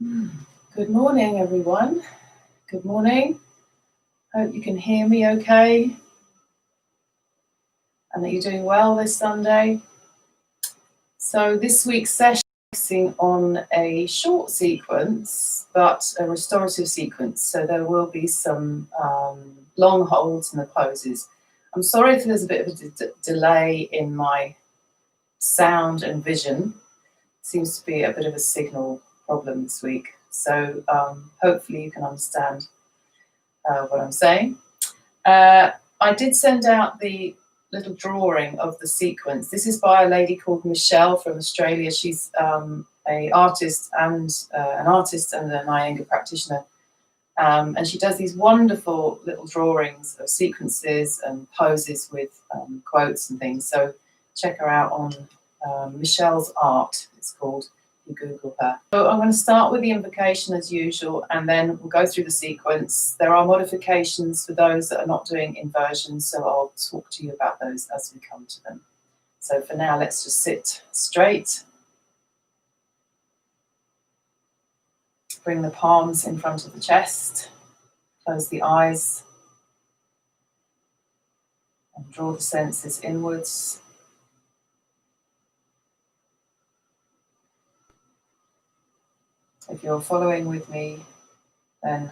Good morning, everyone. Good morning. Hope you can hear me okay and that you're doing well this Sunday. So this week's session is focusing on a short sequence, but a restorative sequence. So there will be some long holds in the poses. I'm sorry if there's a bit of a delay in my sound and vision. Seems to be a bit of a signal problem this week. So hopefully you can understand what I'm saying. I did send out the little drawing of the sequence. This is by a lady called Michelle from Australia. She's an artist and an Iyengar practitioner. And she does these wonderful little drawings of sequences and poses with quotes and things. So check her out on Michelle's Art, it's called. Google her. So I'm going to start with the invocation as usual, and then we'll go through the sequence. There are modifications for those that are not doing inversions, so I'll talk to you about those as we come to them. So for now, let's just sit straight. Bring the palms in front of the chest. Close the eyes. And draw the senses inwards. If you're following with me, then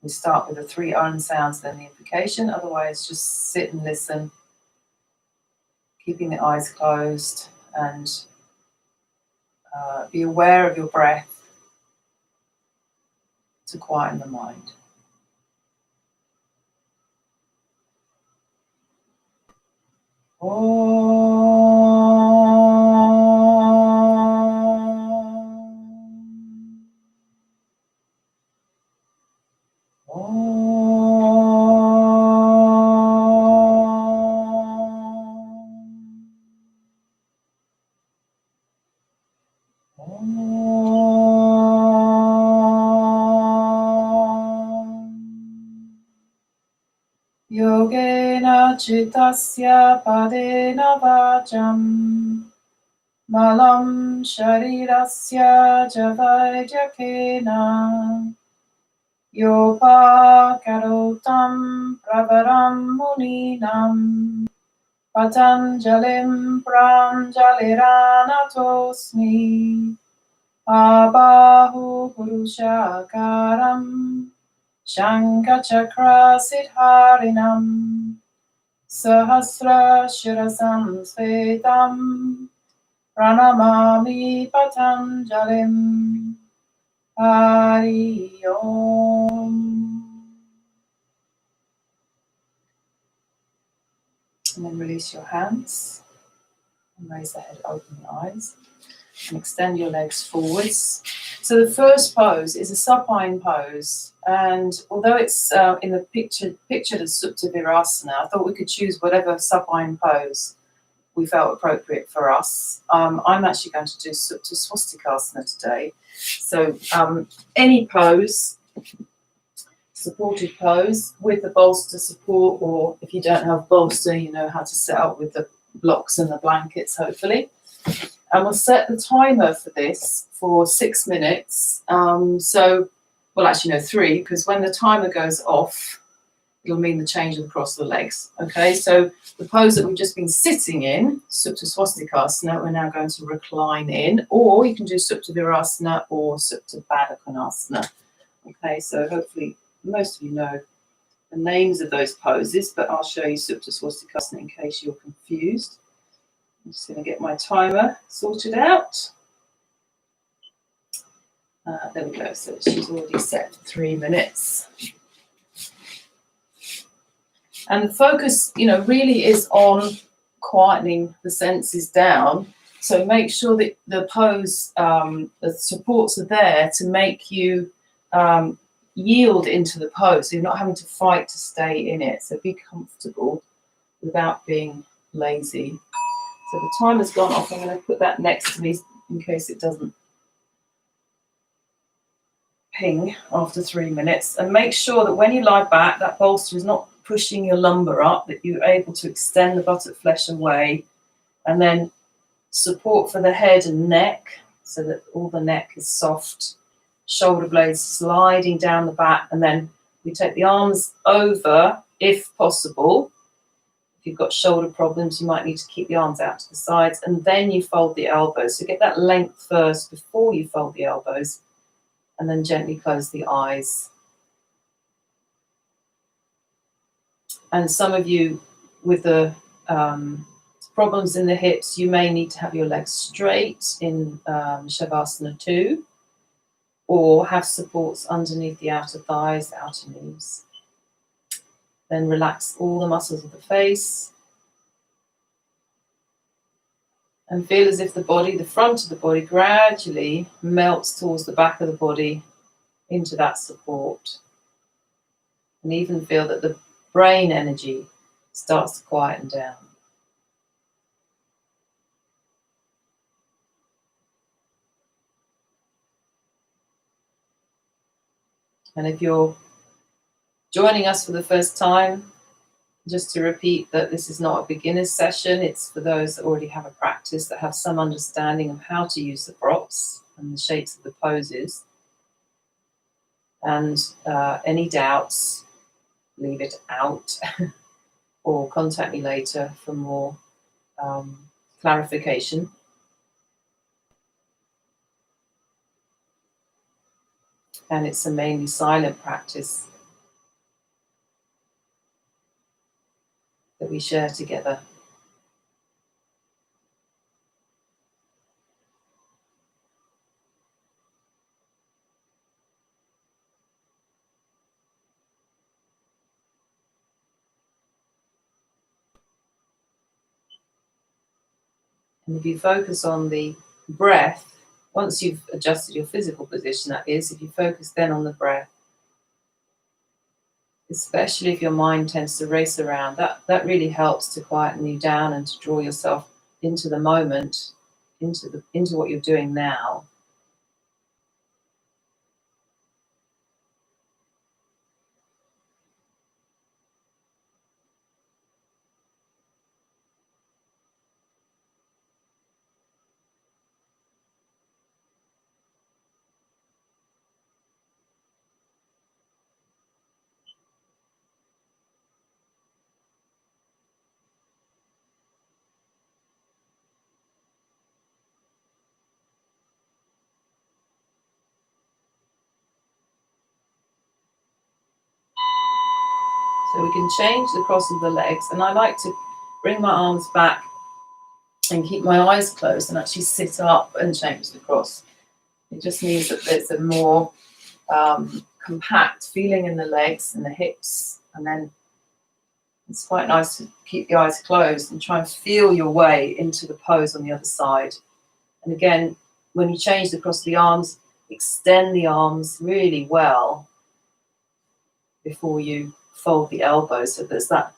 we start with the 3 Om sounds, then the invocation. Otherwise, just sit and listen, keeping the eyes closed, and be aware of your breath to quieten the mind. Yogena chitasya padena vajam malam sharirasya javajakena yopa karotam pravaram muninam patanjalim pranjaliranatosmi abahu purushakaram Shankachakra Siddharinam Sahasra Shirasam Svetam Pranamami Patanjalim Hari Om. And then release your hands and raise the head, open the eyes, and extend your legs forwards. So the first pose is a supine pose, and although it's in the pictured as Supta Virasana, I thought we could choose whatever supine pose we felt appropriate for us. I'm actually going to do Supta Swastikasana today. So any pose, supported pose with the bolster support, or if you don't have bolster, you know how to set up with the blocks and the blankets, hopefully. And we'll set the timer for this for 6 minutes. Well, actually, no, 3, because when the timer goes off, it'll mean the change across the legs. Okay, so the pose that we've just been sitting in, Supta Swastikasana, we're now going to recline in, or you can do Supta Virasana or Supta Baddha Konasana. Okay, so hopefully most of you know the names of those poses, but I'll show you Supta Swastikasana in case you're confused. I'm just going to get my timer sorted out. There we go. So she's already set for 3 minutes. And the focus, really is on quietening the senses down. So make sure that the pose, the supports are there to make you yield into the pose. So you're not having to fight to stay in it. So be comfortable without being lazy. So the timer's gone off. I'm going to put that next to me in case it doesn't ping after 3 minutes. And make sure that when you lie back, that bolster is not pushing your lumbar up, that you're able to extend the buttock flesh away, and then support for the head and neck so that all the neck is soft. shoulder blades sliding down the back, and then we take the arms over, if possible. If you've got shoulder problems, you might need to keep the arms out to the sides, and then you fold the elbows. So get that length first before you fold the elbows, and then gently close the eyes. And some of you with the problems in the hips, you may need to have your legs straight in Shavasana 2, or have supports underneath the outer thighs, the outer knees. Then relax all the muscles of the face. And feel as if the body, the front of the body, gradually melts towards the back of the body into that support. And even feel that the brain energy starts to quieten down. And if you're joining us for the first time, just to repeat that this is not a beginner's session, it's for those that already have a practice, that have some understanding of how to use the props and the shapes of the poses. And any doubts, leave it out or contact me later for more clarification. And it's a mainly silent practice that we share together. And if you focus on the breath, once you've adjusted your physical position, that is, if you focus then on the breath, especially if your mind tends to race around, that really helps to quieten you down and to draw yourself into the moment, into what you're doing now. So we can change the cross of the legs, and I like to bring my arms back and keep my eyes closed and actually sit up and change the cross. It just means that there's a more compact feeling in the legs and the hips, and then it's quite nice to keep the eyes closed and try and feel your way into the pose on the other side. And again, when you change the cross of the arms, extend the arms really well before you fold the elbows, so there's that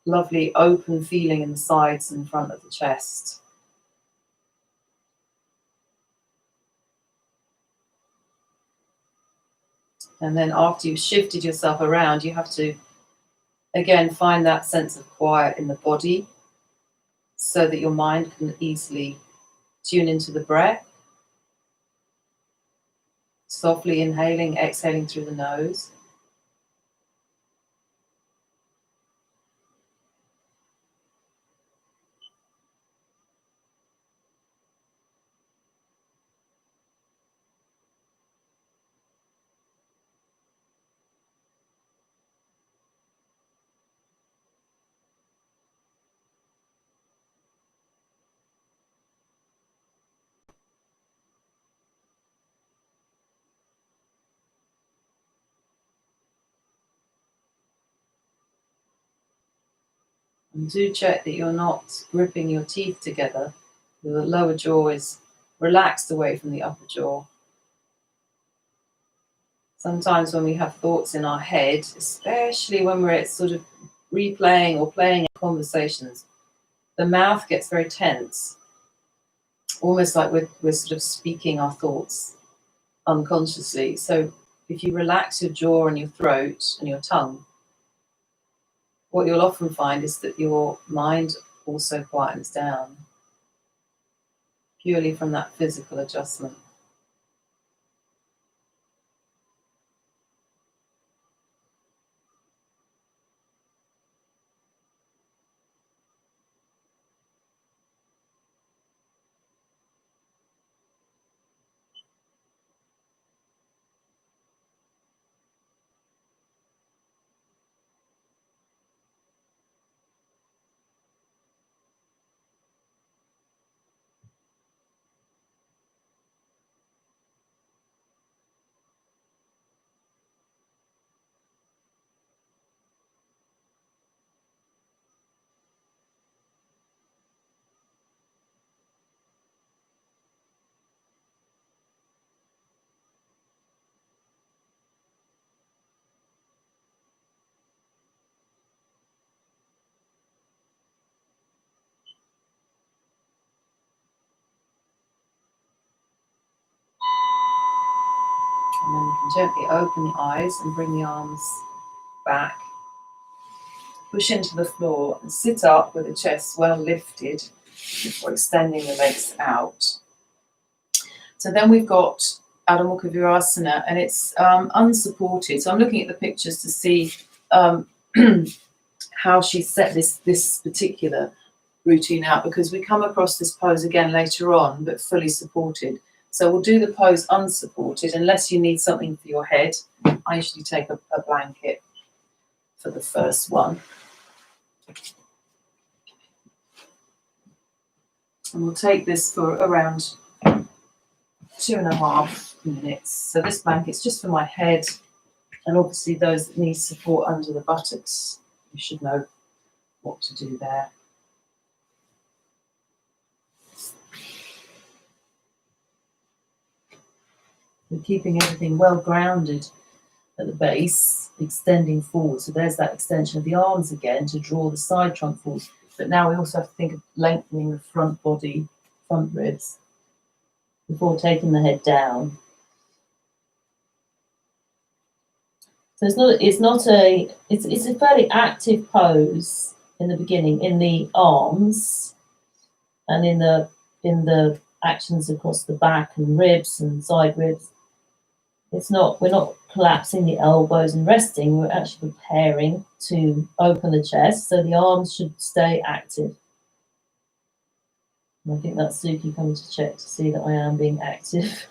lovely open feeling in the sides and front of the chest. And then after you've shifted yourself around, you have to, again, find that sense of quiet in the body so that your mind can easily tune into the breath. Softly inhaling, exhaling through the nose. And do check that you're not gripping your teeth together. The lower jaw is relaxed away from the upper jaw. Sometimes when we have thoughts in our head, especially when we're sort of replaying or playing conversations, the mouth gets very tense, almost like we're sort of speaking our thoughts unconsciously. So if you relax your jaw and your throat and your tongue, what you'll often find is that your mind also quietens down, purely from that physical adjustment. And then you can gently open the eyes and bring the arms back. Push into the floor and sit up with the chest well lifted before extending the legs out. So then we've got Adho Mukha Virasana, and it's unsupported. So I'm looking at the pictures to see how she set this particular routine out, because we come across this pose again later on, but fully supported. So we'll do the pose unsupported, unless you need something for your head. I usually take a blanket for the first one. And we'll take this for around 2.5 minutes. So this blanket's just for my head, and obviously those that need support under the buttocks, you should know what to do there. We're keeping everything well grounded at the base, extending forward. So there's that extension of the arms again to draw the side trunk forward. But now we also have to think of lengthening the front body, front ribs, before taking the head down. So it's a fairly active pose in the beginning, in the arms and in the actions across the back and ribs and side ribs. We're not collapsing the elbows and resting, we're actually preparing to open the chest, so the arms should stay active. And I think that's Suki coming to check to see that I am being active.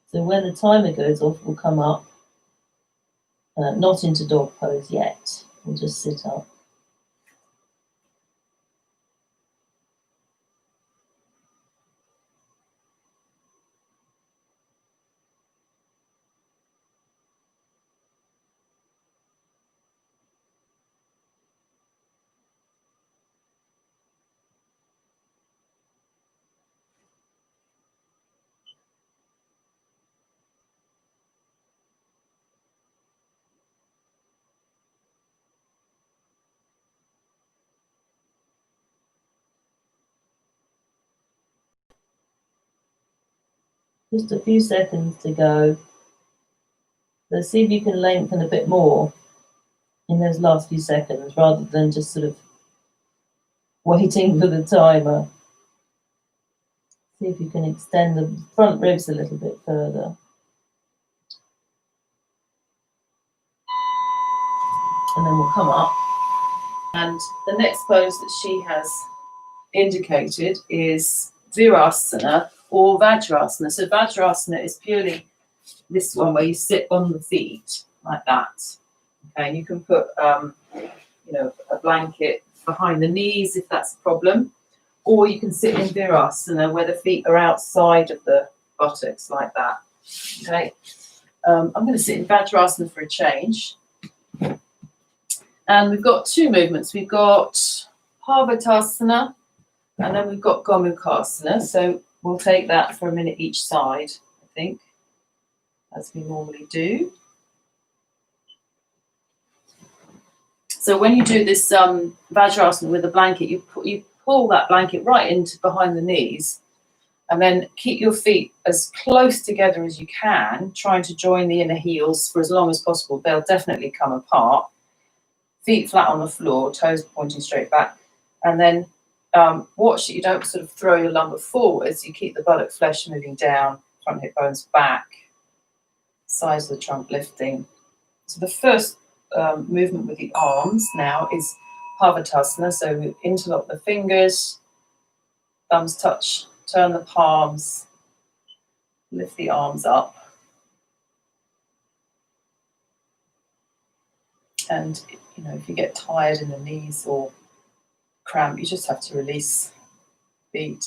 So when the timer goes off, we'll come up, not into dog pose yet. We'll just sit up. Just a few seconds to go. So see if you can lengthen a bit more in those last few seconds, rather than just sort of waiting for the timer. See if you can extend the front ribs a little bit further. And then we'll come up. And the next pose that she has indicated is Virasana or Vajrasana. So Vajrasana is purely this one where you sit on the feet like that. Okay, and you can put a blanket behind the knees if that's a problem, or you can sit in Virasana where the feet are outside of the buttocks like that. Okay, I'm going to sit in Vajrasana for a change. And we've got two movements. We've got Parvatasana, and then we've got Gomukhasana. So we'll take that for a minute each side, I think, as we normally do. So when you do this Vajrasana with a blanket, you pull that blanket right into behind the knees, and then keep your feet as close together as you can, trying to join the inner heels for as long as possible. They'll definitely come apart. Feet flat on the floor, toes pointing straight back. And then watch that you don't sort of throw your lumbar forwards. You keep the buttock flesh moving down, front hip bones back, sides of the trunk lifting. So the first movement with the arms now is Parvatasana. So we interlock the fingers, thumbs touch, turn the palms, lift the arms up. And if you get tired in the knees or cramp, you just have to release feet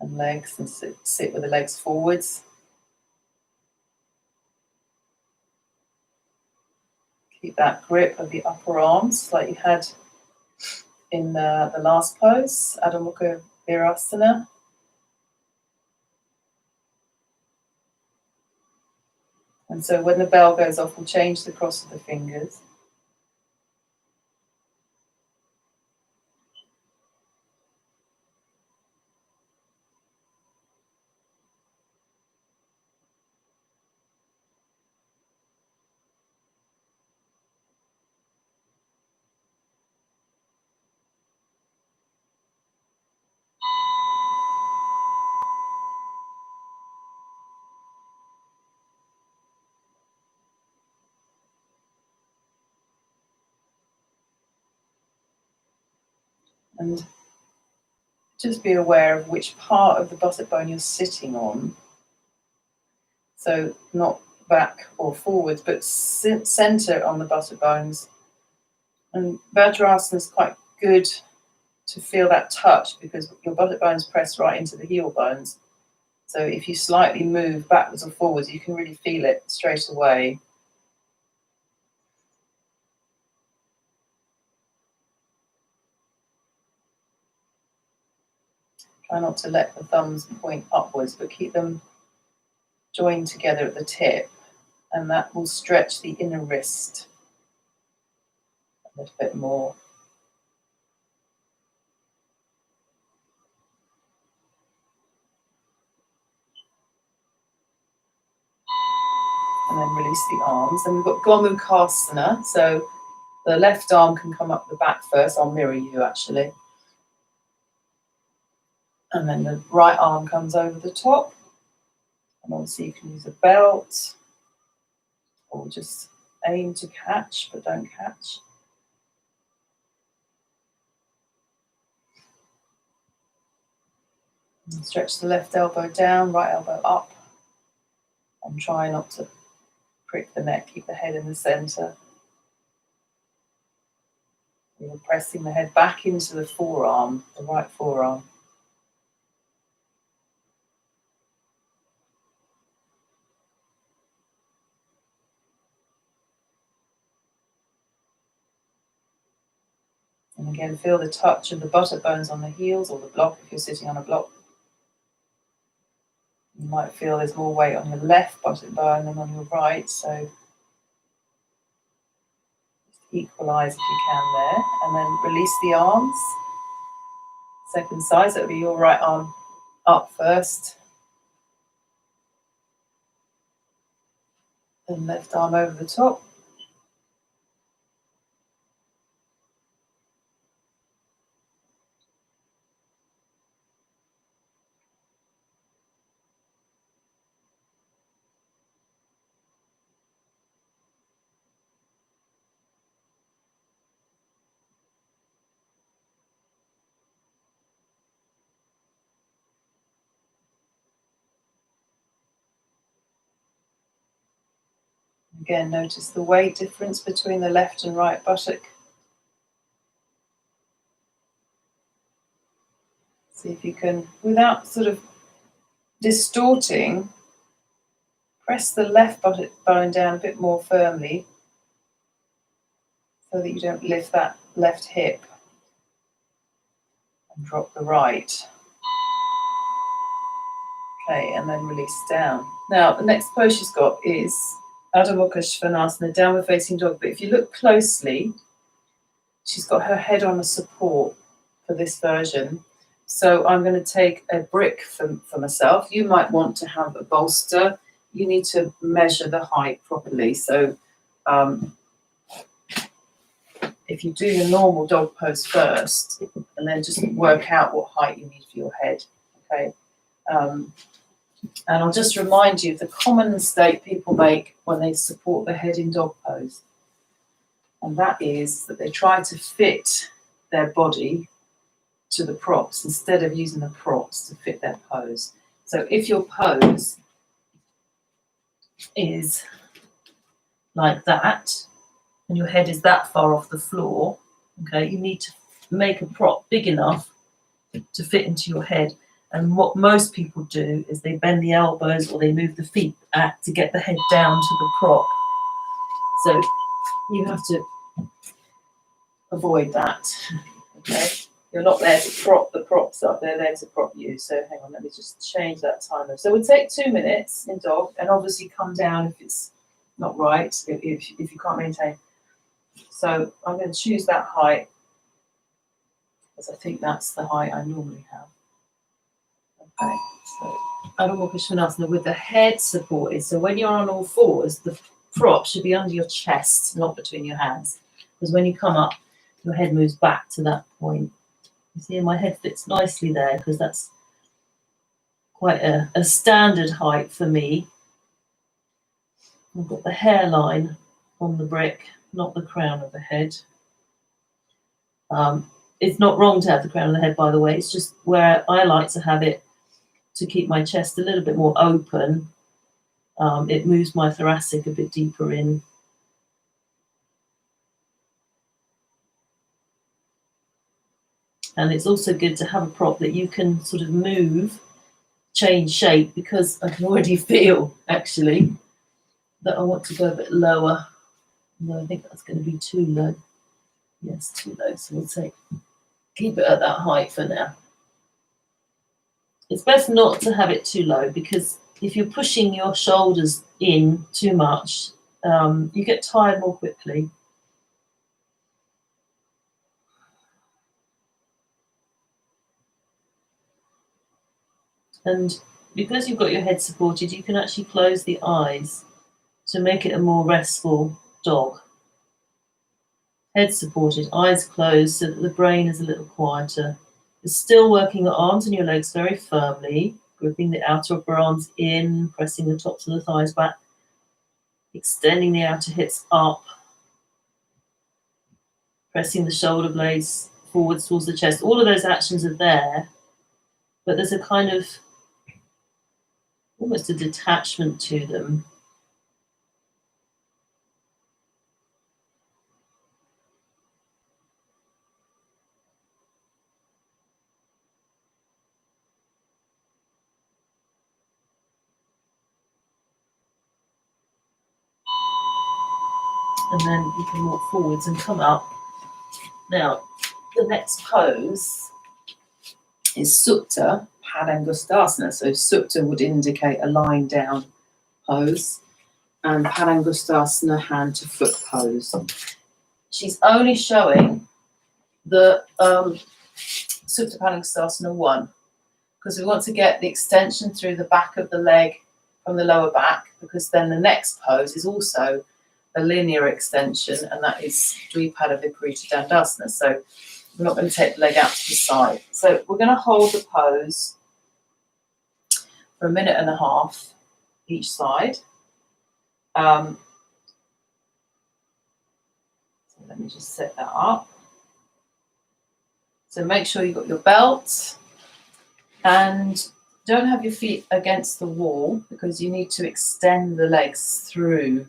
and legs and sit with the legs forwards. Keep that grip of the upper arms like you had in the last pose, Adho Mukha Virasana. And so when the bell goes off, we'll change the cross of the fingers. And just be aware of which part of the buttock bone you're sitting on. So not back or forwards, but center on the buttock bones. And Vajrasana is quite good to feel that touch because your buttock bones press right into the heel bones. So if you slightly move backwards or forwards, you can really feel it straight away. Try not to let the thumbs point upwards, but keep them joined together at the tip, and that will stretch the inner wrist a little bit more. And then release the arms. Then we've got Gomukhasana, so the left arm can come up the back first. I'll mirror you actually. And then the right arm comes over the top. And obviously you can use a belt or just aim to catch, but don't catch. And stretch the left elbow down, right elbow up. And try not to prick the neck, keep the head in the center. You're pressing the head back into the forearm, the right forearm. And again, feel the touch of the buttock bones on the heels or the block if you're sitting on a block. You might feel there's more weight on your left buttock bone than on your right, so just equalize if you can there. And then release the arms. Second side, so it'll be your right arm up first. Then left arm over the top. Again, notice the weight difference between the left and right buttock. See if you can, without sort of distorting, press the left buttock bone down a bit more firmly so that you don't lift that left hip and drop the right. Okay, and then release down. Now, the next pose she's got is Adho Mukha Svanasana, downward facing dog. But if you look closely, she's got her head on a support for this version. So I'm going to take a brick for myself. You might want to have a bolster. You need to measure the height properly. So if you do your normal dog pose first, and then just work out what height you need for your head. Okay. And I'll just remind you of the common mistake people make when they support their head in dog pose. And that is that they try to fit their body to the props instead of using the props to fit their pose. So if your pose is like that, and your head is that far off the floor, okay, you need to make a prop big enough to fit into your head. And what most people do is they bend the elbows or they move the feet back to get the head down to the prop. So you have to avoid that. Okay, you're not there to prop the props up, they're there to prop you. So hang on, let me just change that timer. So we'll take 2 minutes in dog, and obviously come down if it's not right, if you can't maintain. So I'm going to choose that height, because I think that's the height I normally have. Okay, so Adho Mukha Svanasana with the head supported. So when you're on all fours, the prop should be under your chest, not between your hands. Because when you come up, your head moves back to that point. You see, my head fits nicely there, because that's quite a standard height for me. I've got the hairline on the brick, not the crown of the head. It's not wrong to have the crown of the head, by the way. It's just where I like to have it to keep my chest a little bit more open. It moves my thoracic a bit deeper in. And it's also good to have a prop that you can sort of move, change shape, because I can already feel, actually, that I want to go a bit lower. No, I think that's going to be too low. Yes, too low. So we'll keep it at that height for now. It's best not to have it too low, because if you're pushing your shoulders in too much, you get tired more quickly. And because you've got your head supported, you can actually close the eyes to make it a more restful dog. Head supported, eyes closed, so that the brain is a little quieter. You're still working your arms and your legs very firmly, gripping the outer upper arms in, pressing the tops of the thighs back, extending the outer hips up, pressing the shoulder blades forwards towards the chest. All of those actions are there, but there's a kind of almost a detachment to them. And then you can walk forwards and come up. Now, the next pose is Supta Panangustasana. So Supta would indicate a lying down pose, and Panangustasana hand to foot pose. She's only showing the Supta Panangustasana 1, because we want to get the extension through the back of the leg from the lower back, because then the next pose is also a linear extension, and that is Dvipada Viparita Dandasana. So we're not going to take the leg out to the side. So we're going to hold the pose for 1.5 minutes each side. So let me just set that up. So make sure you've got your belt, and don't have your feet against the wall, because you need to extend the legs through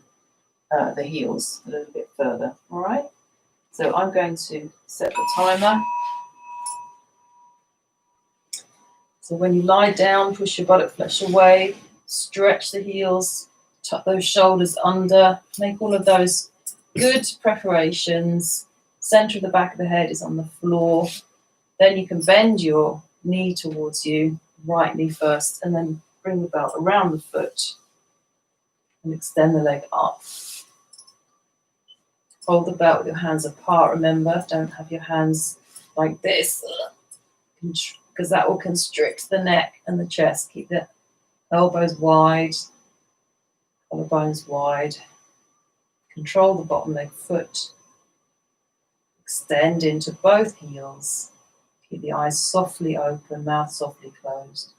the heels a little bit further. All right. So I'm going to set the timer. So when you lie down, push your buttock flesh away, stretch the heels, tuck those shoulders under, make all of those good preparations. Center of the back of the head is on the floor. Then you can bend your knee towards you, right knee first, and then bring the belt around the foot and extend the leg up. Hold the belt with your hands apart, remember. Don't have your hands like this, because that will constrict the neck and the chest. Keep the elbows wide, collarbones wide. Control the bottom leg foot. Extend into both heels. Keep the eyes softly open, mouth softly closed.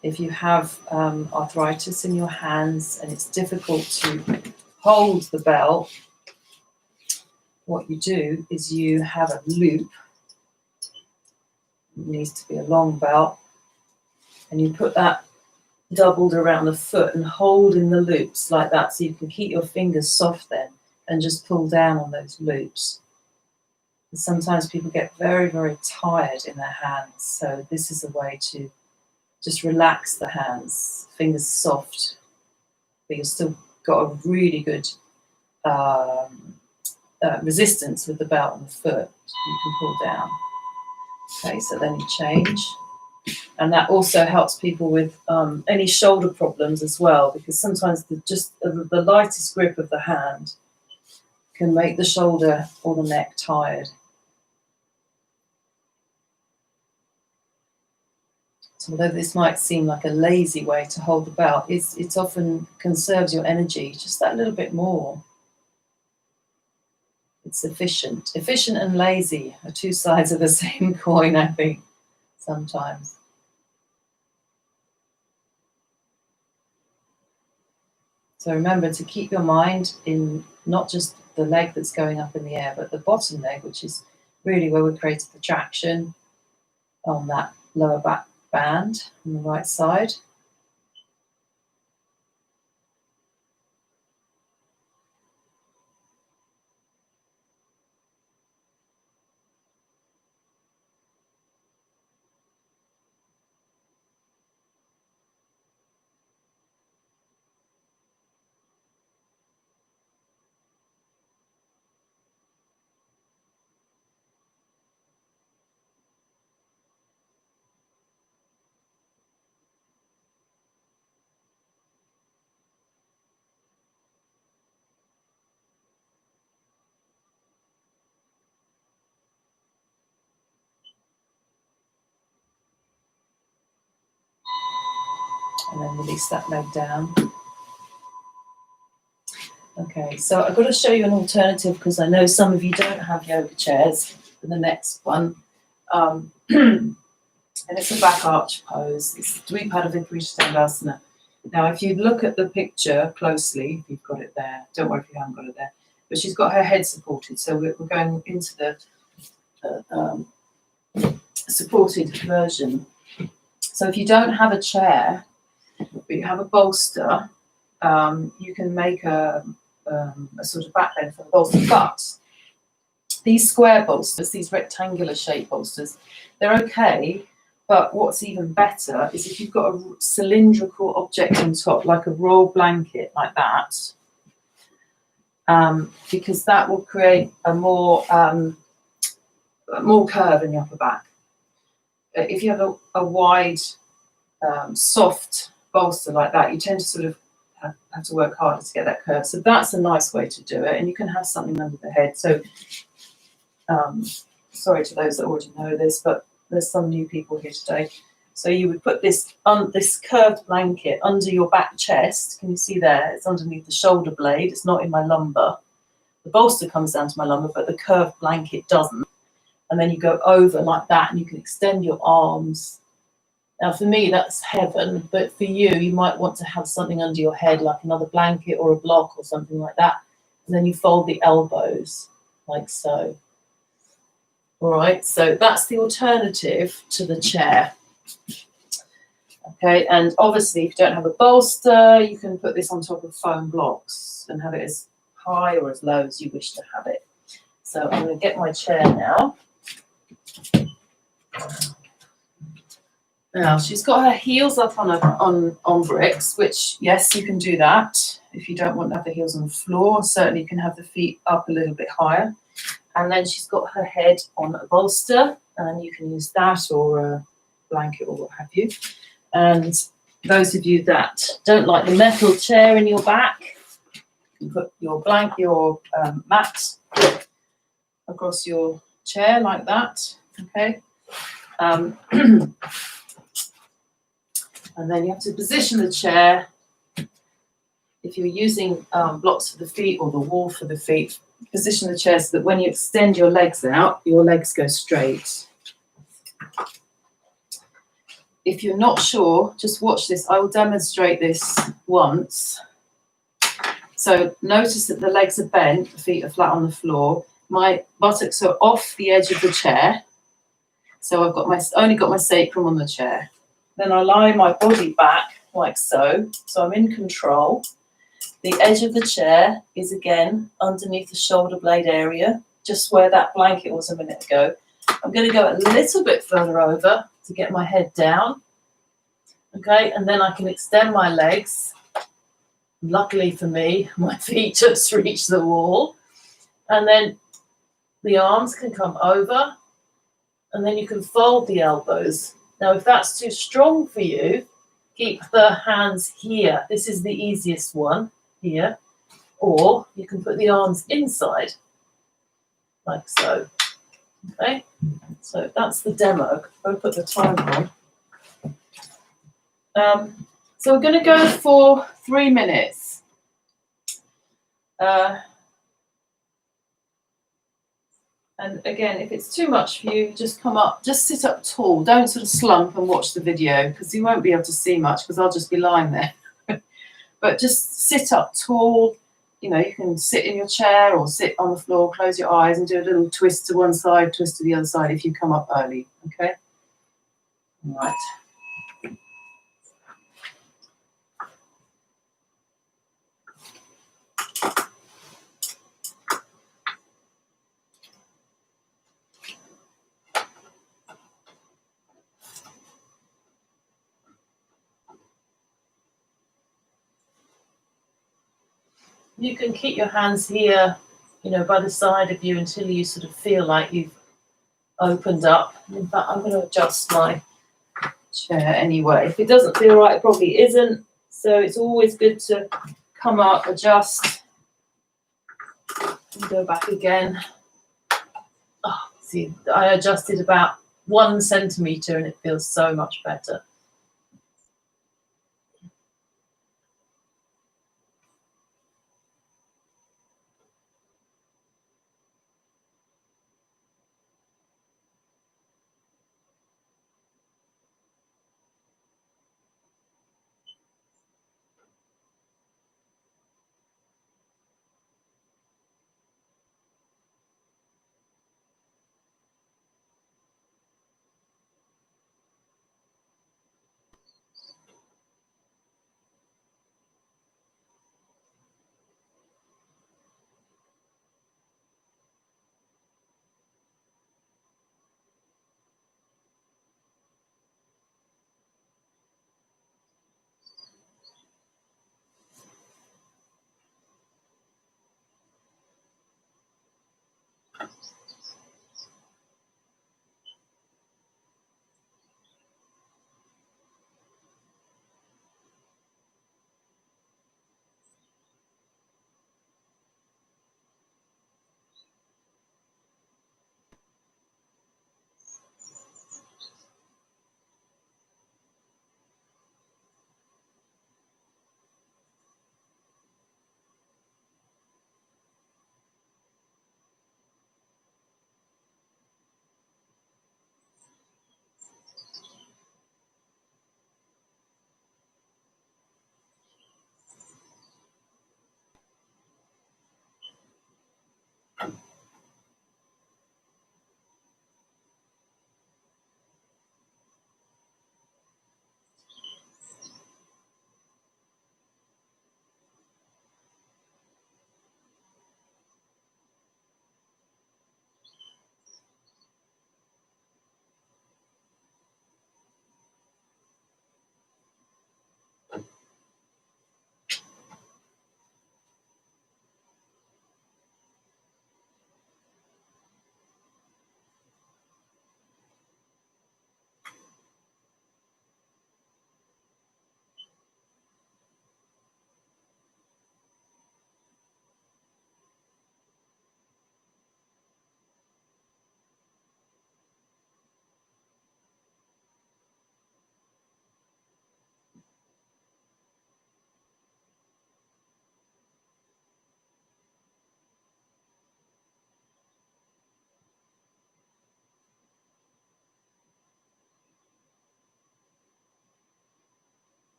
If you have arthritis in your hands and it's difficult to hold the belt, what you do is you have a loop. It needs to be a long belt, and you put that doubled around the foot and hold in the loops like that, so you can keep your fingers soft then and just pull down on those loops. And sometimes people get very, very tired in their hands, so this is a way to just relax the hands, fingers soft, but you've still got a really good resistance with the belt on the foot. You can pull down. Okay, so then you change. And that also helps people with any shoulder problems as well, because sometimes the lightest grip of the hand can make the shoulder or the neck tired. So although this might seem like a lazy way to hold the belt, it often conserves your energy just that little bit more. It's efficient. Efficient and lazy are two sides of the same coin, I think, sometimes. So remember to keep your mind in not just the leg that's going up in the air, but the bottom leg, which is really where we created the traction on that lower back band on the right side. And then release that leg down. Okay, so I've got to show you an alternative because I know some of you don't have yoga chairs for the next one. And it's a back arch pose. It's Dvipada Virasana. Now, if you look at the picture closely, if you've got it there, don't worry if you haven't got it there, but she's got her head supported. So we're going into the supported version. So if you don't have a chair, but you have a bolster, you can make a sort of back bend for the bolster. But these square bolsters, these rectangular shaped bolsters, they're okay. But what's even better is if you've got a cylindrical object on top, like a roll blanket, like that, because that will create a more curve in the upper back. If you have a wide, soft bolster like that, you tend to sort of have to work harder to get that curve. So that's a nice way to do it, and you can have something under the head. So, sorry to those that already know this, but there's some new people here today. So you would put this curved blanket under your back chest. Can you see there? It's underneath the shoulder blade. It's not in my lumbar. The bolster comes down to my lumbar, but the curved blanket doesn't. And then you go over like that, and you can extend your arms. Now, for me, that's heaven. But for you, you might want to have something under your head, like another blanket or a block or something like that. And then you fold the elbows like so. All right, so that's the alternative to the chair. Okay, and obviously if you don't have a bolster, you can put this on top of foam blocks and have it as high or as low as you wish to have it. So I'm going to get my chair now. Now she's got her heels up on bricks, which, yes, you can do that. If you don't want to have the heels on the floor, certainly you can have the feet up a little bit higher. And then she's got her head on a bolster, and you can use that or a blanket or what have you. And those of you that don't like the metal chair in your back, you can put your mat across your chair like that. Okay. And then you have to position the chair. If you're using blocks for the feet or the wall for the feet, position the chair so that when you extend your legs out, your legs go straight. If you're not sure, just watch this. I will demonstrate this once. So notice that the legs are bent, the feet are flat on the floor. My buttocks are off the edge of the chair. So I've got only got my sacrum on the chair. Then I lie my body back like so. So I'm in control. The edge of the chair is again underneath the shoulder blade area, just where that blanket was a minute ago. I'm going to go a little bit further over to get my head down. Okay, and then I can extend my legs Luckily for me, my feet just reach the wall. And then the arms can come over, and then you can fold the elbows. Now, if that's too strong for you, keep the hands here. This is the easiest one here. Or you can put the arms inside, like so. Okay, so that's the demo. I'll put the timer on. So we're going to go for 3 minutes. And again, if it's too much for you, just come up, just sit up tall. Don't sort of slump and watch the video, because you won't be able to see much, because I'll just be lying there. But just sit up tall. You know, you can sit in your chair or sit on the floor, close your eyes and do a little twist to one side, twist to the other side if you come up early, okay? All right. You can keep your hands here, you know, by the side of you until you sort of feel like you've opened up. In fact, I'm going to adjust my chair anyway. If it doesn't feel right, it probably isn't. So it's always good to come up, adjust, and go back again. Oh, see, I adjusted about 1 centimetre and it feels so much better.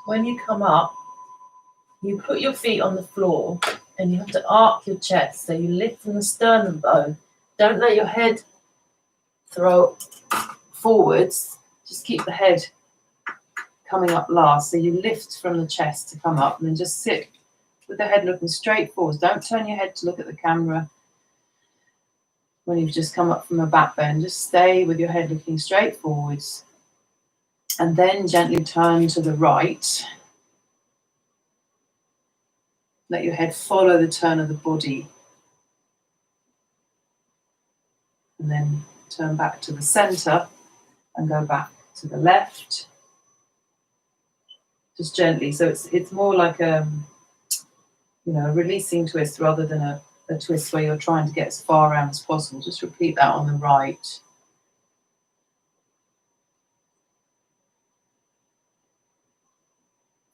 When you come up, you put your feet on the floor and you have to arc your chest. So you lift from the sternum bone. Don't let your head throw forwards. Just keep the head coming up last. So you lift from the chest to come up and then just sit with the head looking straight forwards. Don't turn your head to look at the camera when you've just come up from a back bend. Just stay with your head looking straight forwards. And then gently turn to the right. Let your head follow the turn of the body. And then turn back to the center and go back to the left. Just gently. So it's more like a releasing twist rather than a twist where you're trying to get as far around as possible. Just repeat that on the right.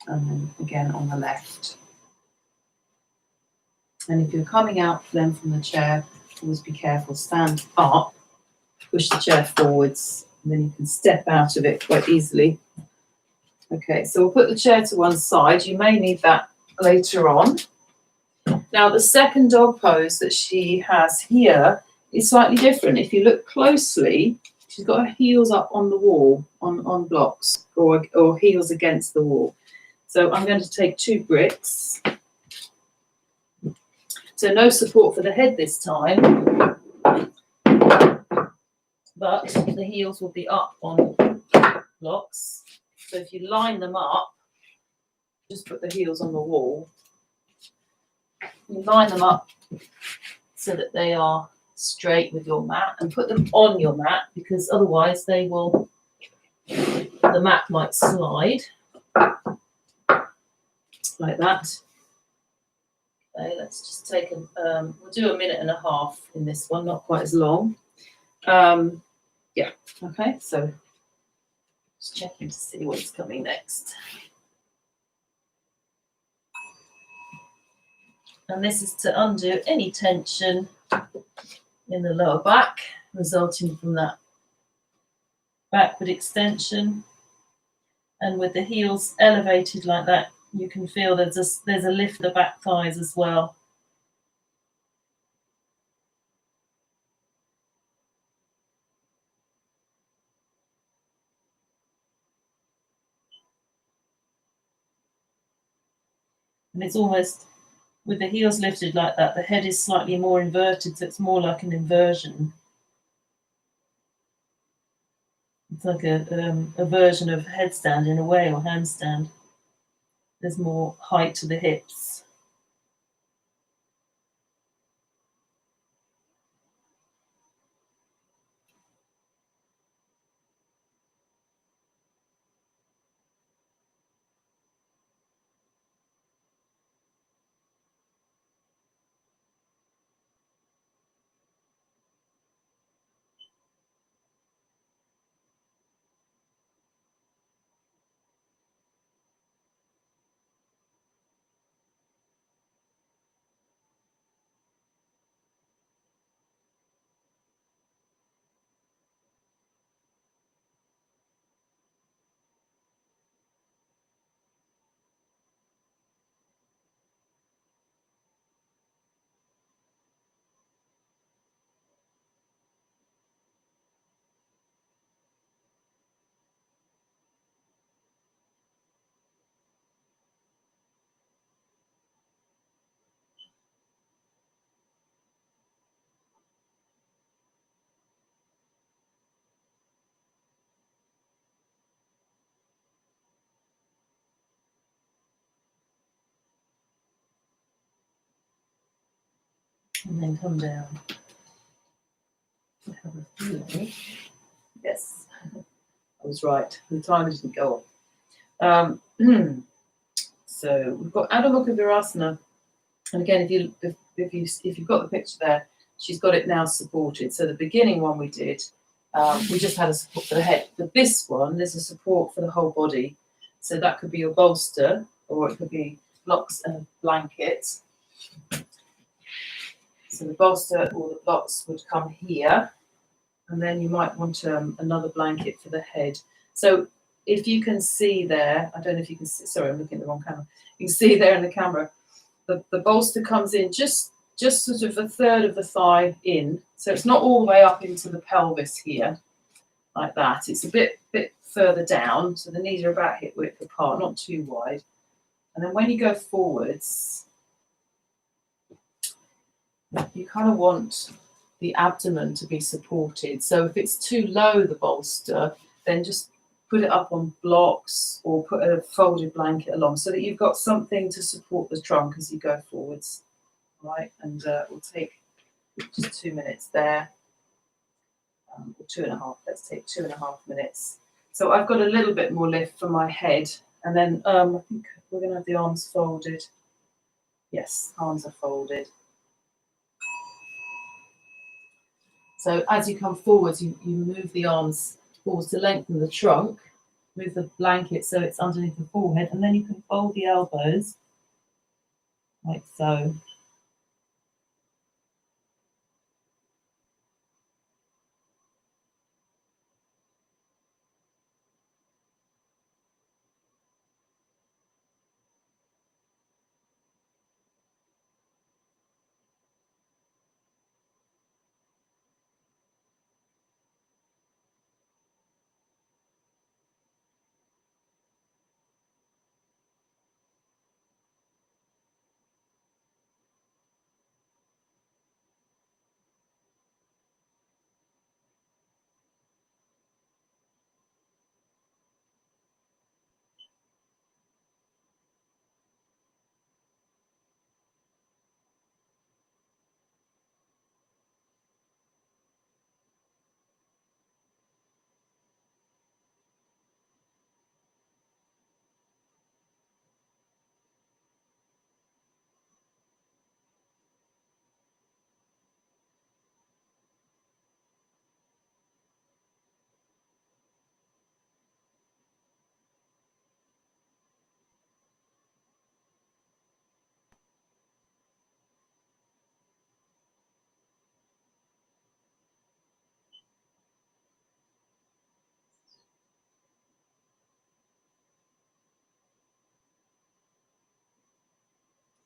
And then again on the left. And if you're coming out then from the chair, always be careful, stand up, push the chair forwards, and then you can step out of it quite easily. Okay, so we'll put the chair to one side. You may need that later on. Now, the second dog pose that she has here is slightly different. If you look closely, she's got her heels up on the wall, on blocks, or heels against the wall. So I'm going to take 2 bricks. So no support for the head this time, but the heels will be up on blocks. So if you line them up, just put the heels on the wall. You line them up so that they are straight with your mat, and put them on your mat, because otherwise the mat might slide like that. Okay, let's just take we'll do 1.5 minutes in this one, not quite as long. Yeah, okay, so just checking to see what's coming next. And this is to undo any tension in the lower back resulting from that backward extension. And with the heels elevated like that, you can feel there's a lift of the back thighs as well. And it's almost, with the heels lifted like that, the head is slightly more inverted, so it's more like an inversion. It's like a version of headstand in a way, or handstand. There's more height to the hips. And then come down. I have a feeling. Yes, I was right. The timer didn't go off. So we've got Adho Mukha Virasana, and again, if you've got the picture there, she's got it now supported. So the beginning one we did, we just had a support for the head. For this one, there's a support for the whole body. So that could be your bolster, or it could be blocks and a blanket. So the bolster or the blocks would come here, and then you might want another blanket for the head. So if you can see there, I don't know if you can see, sorry, I'm looking at the wrong camera. You can see there in the camera, the bolster comes in just sort of 1/3 of the thigh in. So it's not all the way up into the pelvis here, like that. It's a bit further down, so the knees are about hip width apart, not too wide. And then when you go forwards, you kind of want the abdomen to be supported. So if it's too low, the bolster, then just put it up on blocks or put a folded blanket along so that you've got something to support the trunk as you go forwards. Right, and we'll take just 2 minutes there, or 2.5. Let's take 2.5 minutes. So I've got a little bit more lift for my head, and then I think we're going to have the arms folded. Yes, arms are folded. So as you come forwards, you move the arms forwards to lengthen the trunk, move the blanket so it's underneath the forehead, and then you can fold the elbows like so.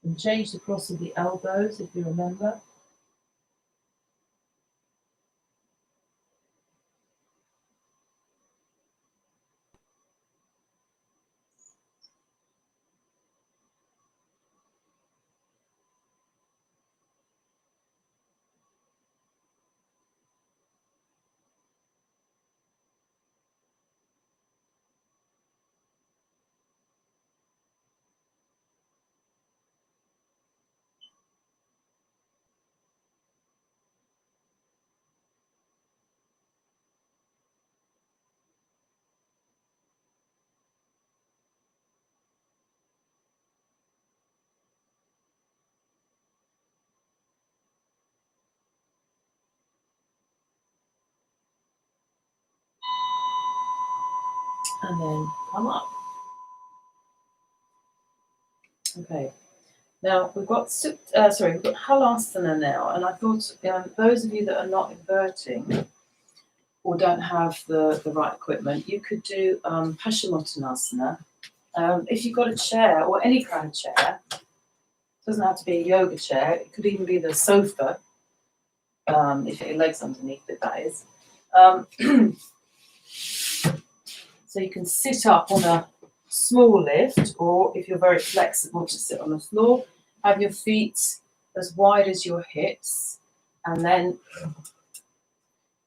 And change the cross of the elbows, if you remember. And then come up. Okay. Now we've got Halasana now, and I thought those of you that are not inverting or don't have the right equipment, you could do Paschimottanasana. If you've got a chair or any kind of chair, it doesn't have to be a yoga chair, it could even be the sofa, if your legs underneath it, that is. So you can sit up on a small lift, or if you're very flexible, to sit on the floor. Have your feet as wide as your hips, and then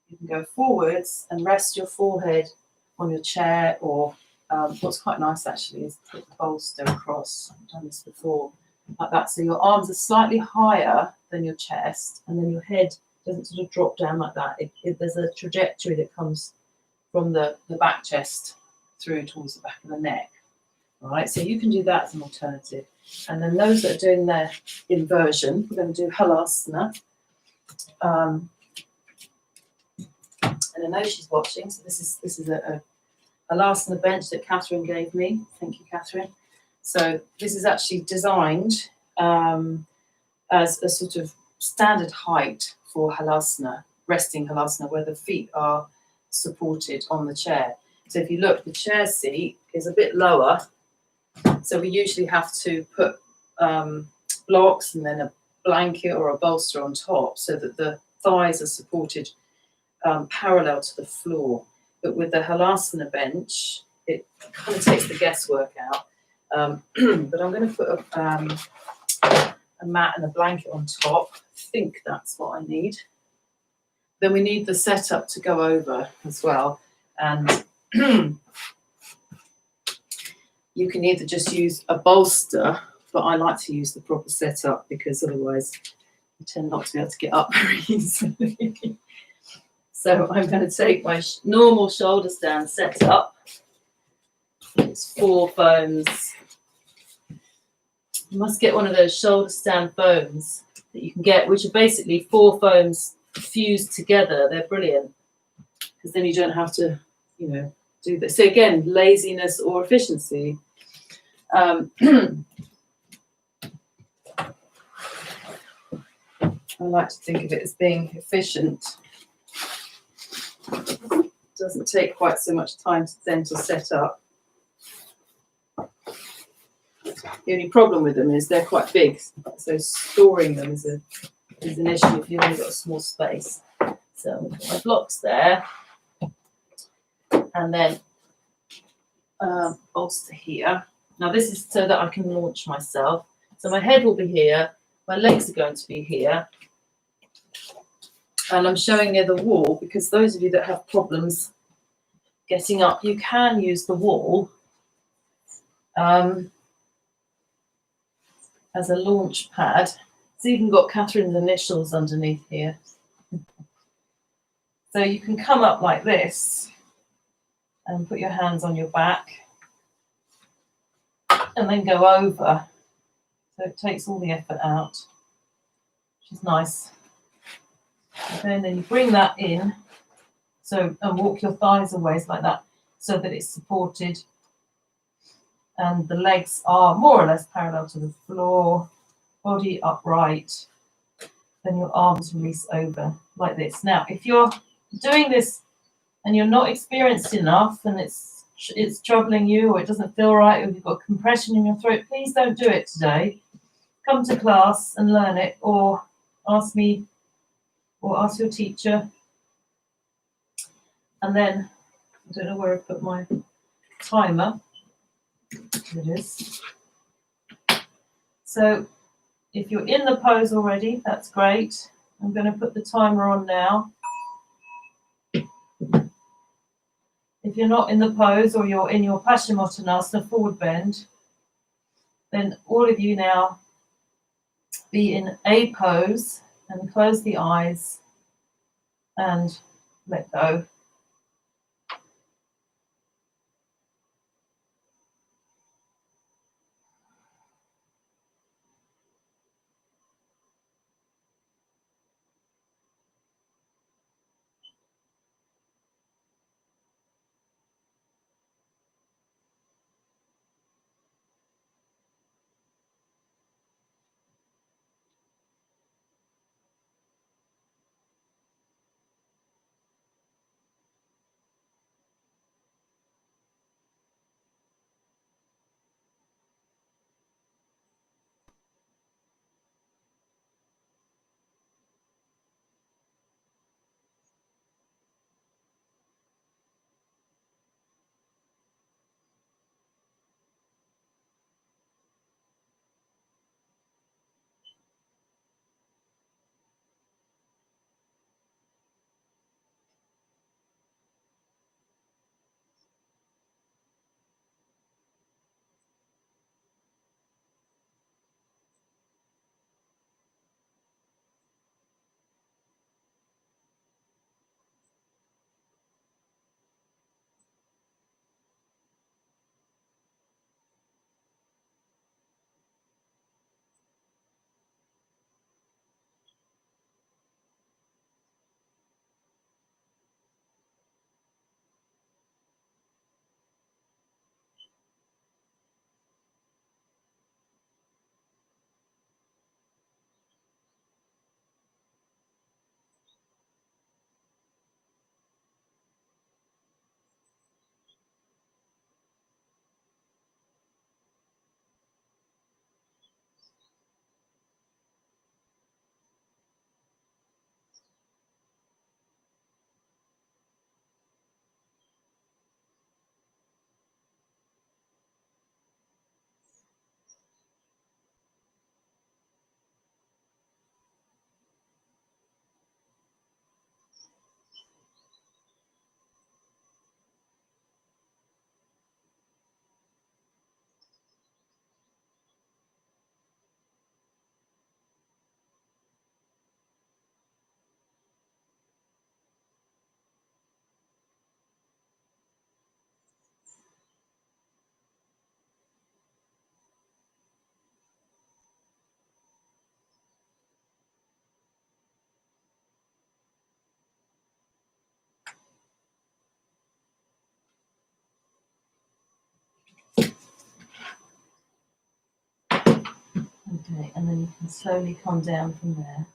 you can go forwards and rest your forehead on your chair, or what's quite nice actually is put the bolster across. I've done this before, like that. So your arms are slightly higher than your chest, and then your head doesn't sort of drop down like that. There's a trajectory that comes from the back chest through towards the back of the neck. All right, so you can do that as an alternative. And then those that are doing their inversion, we're going to do Halasana. And I know she's watching, so this is a Halasana bench that Catherine gave me. Thank you, Catherine. So this is actually designed as a sort of standard height for Halasana, resting Halasana, where the feet are supported on the chair. So if you look, the chair seat is a bit lower. So we usually have to put blocks and then a blanket or a bolster on top so that the thighs are supported parallel to the floor. But with the Halasana bench, it kind of takes the guesswork out. But I'm going to put a mat and a blanket on top. I think that's what I need. Then we need the setup to go over as well. And You can either just use a bolster, but I like to use the proper setup because otherwise you tend not to be able to get up very easily. So I'm going to take my normal shoulder stand setup. It's 4 foams. You must get one of those shoulder stand foams that you can get, which are basically 4 foams fused together. They're brilliant because then you don't have to, do this. So again, laziness or efficiency. I like to think of it as being efficient. It doesn't take quite so much time then to set up. The only problem with them is they're quite big, so storing them is an issue if you've only got a small space. So I'll put my blocks there, and then bolster here. Now this is so that I can launch myself. So my head will be here, my legs are going to be here, and I'm showing near the wall because those of you that have problems getting up, you can use the wall as a launch pad. It's even got Catherine's initials underneath here. So you can come up like this and put your hands on your back and then go over. So it takes all the effort out, which is nice. Okay, and then you bring that in, so and walk your thighs away like that so that it's supported and the legs are more or less parallel to the floor, body upright, then your arms release over like this. Now, if you're doing this and you're not experienced enough and it's troubling you or it doesn't feel right or you've got compression in your throat, please don't do it today. Come to class and learn it, or ask me or ask your teacher. And then, I don't know where I put my timer. It is. So if you're in the pose already, that's great. I'm going to put the timer on now. If you're not in the pose or you're in your Paschimottanasana forward bend, then all of you now be in a pose and close the eyes and let go. Okay, and then you can slowly come down from there.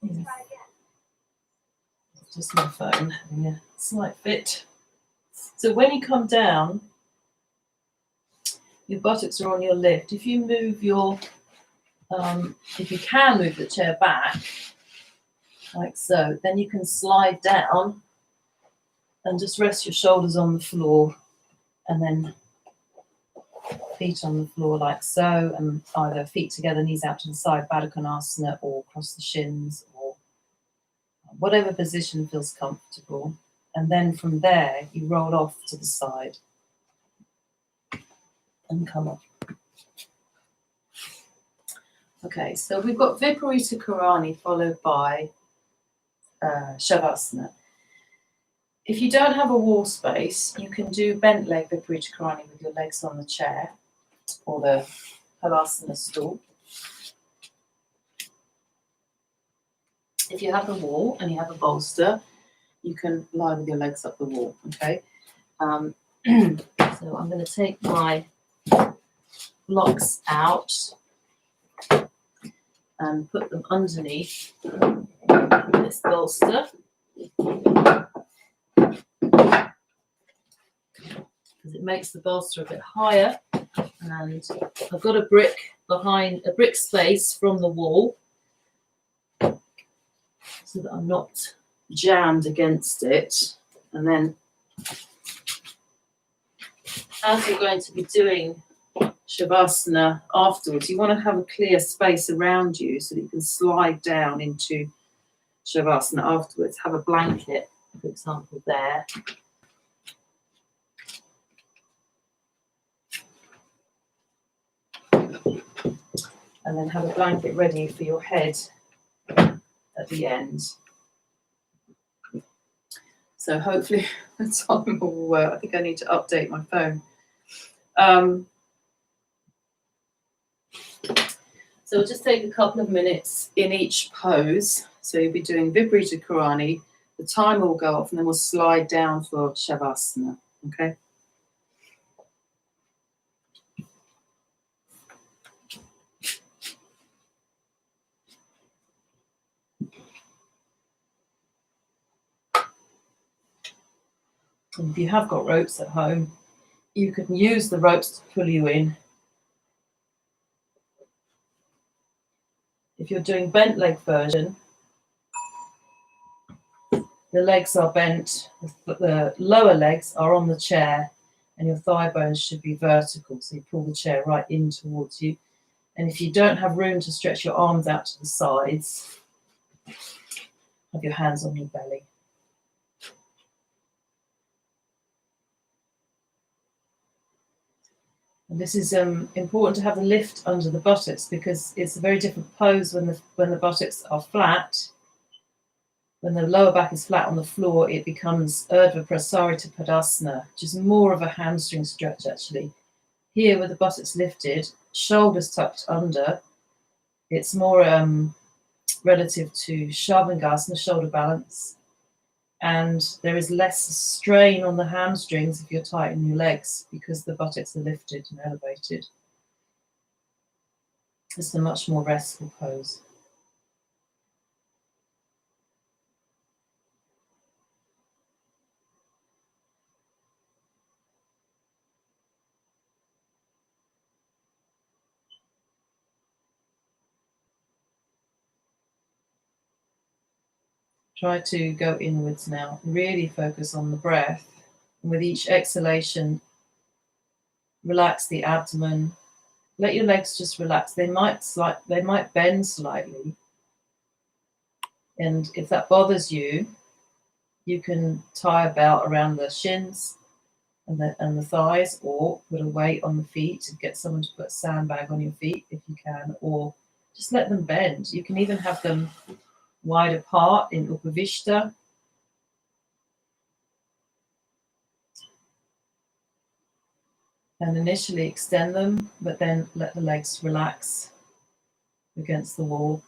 Yes. It's just my phone having a slight fit. So when you come down, your buttocks are on your lift. If you move your, if you can move the chair back, like so, then you can slide down and just rest your shoulders on the floor, and then feet on the floor like so, and either feet together, knees out to the side, Vajrasana, or cross the shins, or whatever position feels comfortable. And then from there, you roll off to the side and come up. Okay, so we've got Viparita Karani followed by Shavasana. If you don't have a wall space, you can do bent leg Viparita Karani with your legs on the chair or the Virasana stool. If you have a wall and you have a bolster, you can lie with your legs up the wall, okay? So I'm going to take my blocks out and put them underneath this bolster, because it makes the bolster a bit higher. And I've got a brick space from the wall, so that I'm not jammed against it. And then, as you're going to be doing Shavasana afterwards, you want to have a clear space around you so that you can slide down into Shavasana afterwards. Have a blanket, for example, there. And then have a blanket ready for your head at the end. So hopefully the time will work. I think I need to update my phone. So we'll just take a couple of minutes in each pose. So you'll be doing Viparita Karani, the timer will go off, and then we'll slide down for Shavasana, okay? And if you have got ropes at home, you can use the ropes to pull you in. If you're doing bent leg version, the legs are bent, the lower legs are on the chair, and your thigh bones should be vertical, so you pull the chair right in towards you. And if you don't have room to stretch your arms out to the sides, have your hands on your belly. And this is important to have the lift under the buttocks, because it's a very different pose when the buttocks are flat. When the lower back is flat on the floor, it becomes Urdhva Prasarita Padasana, which is more of a hamstring stretch actually. Here, with the buttocks lifted, shoulders tucked under, it's more relative to Shavasana, shoulder balance. And there is less strain on the hamstrings if you're tightening your legs, because the buttocks are lifted and elevated. It's a much more restful pose. Try to go inwards now. Really focus on the breath. And with each exhalation, relax the abdomen. Let your legs just relax. They might bend slightly. And if that bothers you, you can tie a belt around the shins and the thighs, or put a weight on the feet and get someone to put a sandbag on your feet if you can, or just let them bend. You can even have them wide apart in Upavishta. And initially extend them, but then let the legs relax against the wall.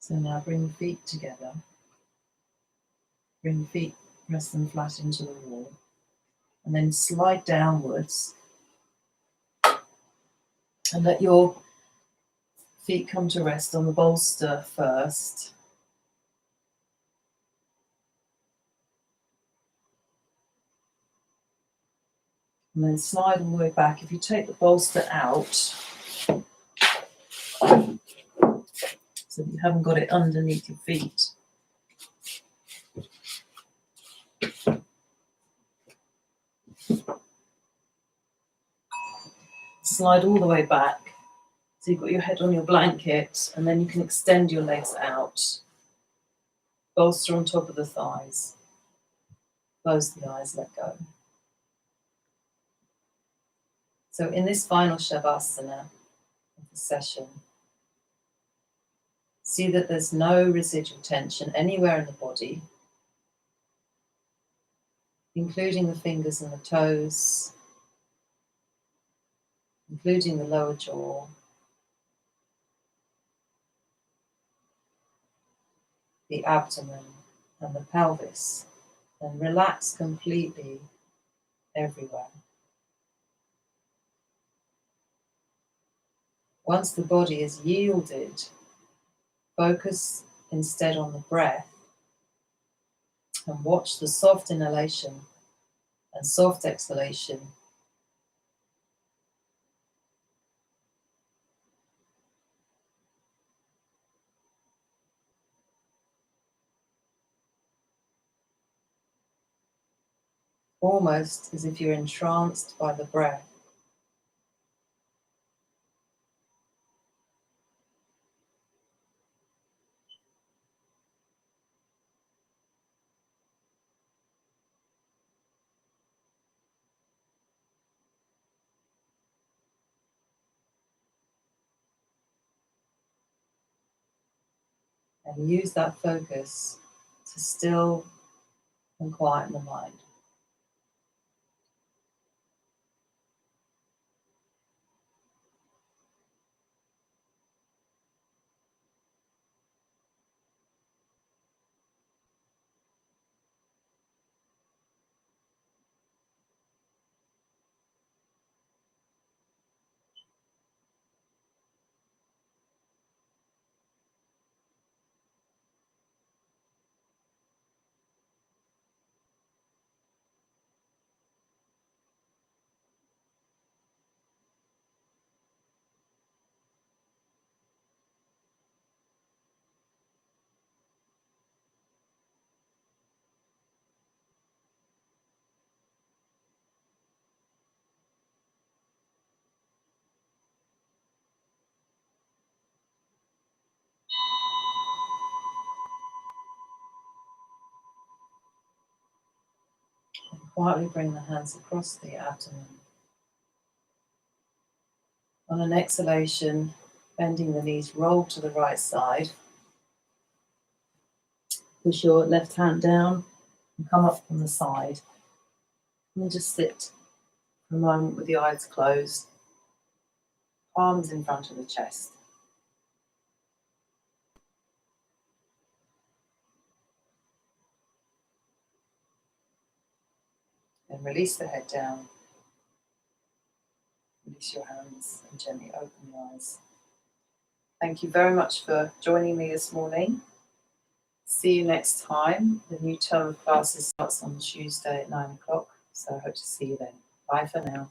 So now bring the feet together. Bring the feet, press them flat into the wall. And then slide downwards. And let your feet come to rest on the bolster first. And then slide all the way back. If you take the bolster out, so that you haven't got it underneath your feet. Slide all the way back. So you've got your head on your blanket, and then you can extend your legs out. Bolster on top of the thighs. Close the eyes, let go. So in this final Shavasana of the session, see that there's no residual tension anywhere in the body, including the fingers and the toes, including the lower jaw, the abdomen and the pelvis, and relax completely everywhere. Once the body is yielded, focus instead on the breath and watch the soft inhalation and soft exhalation. Almost as if you're entranced by the breath. And use that focus to still and quieten the mind. And quietly bring the hands across the abdomen. On an exhalation, bending the knees, roll to the right side. Push your left hand down and come up from the side. And just sit for a moment with the eyes closed, palms in front of the chest. Then release the head down. Release your hands and gently open your eyes. Thank you very much for joining me this morning. See you next time. The new term of classes starts on Tuesday at 9 o'clock, so I hope to see you then. Bye for now.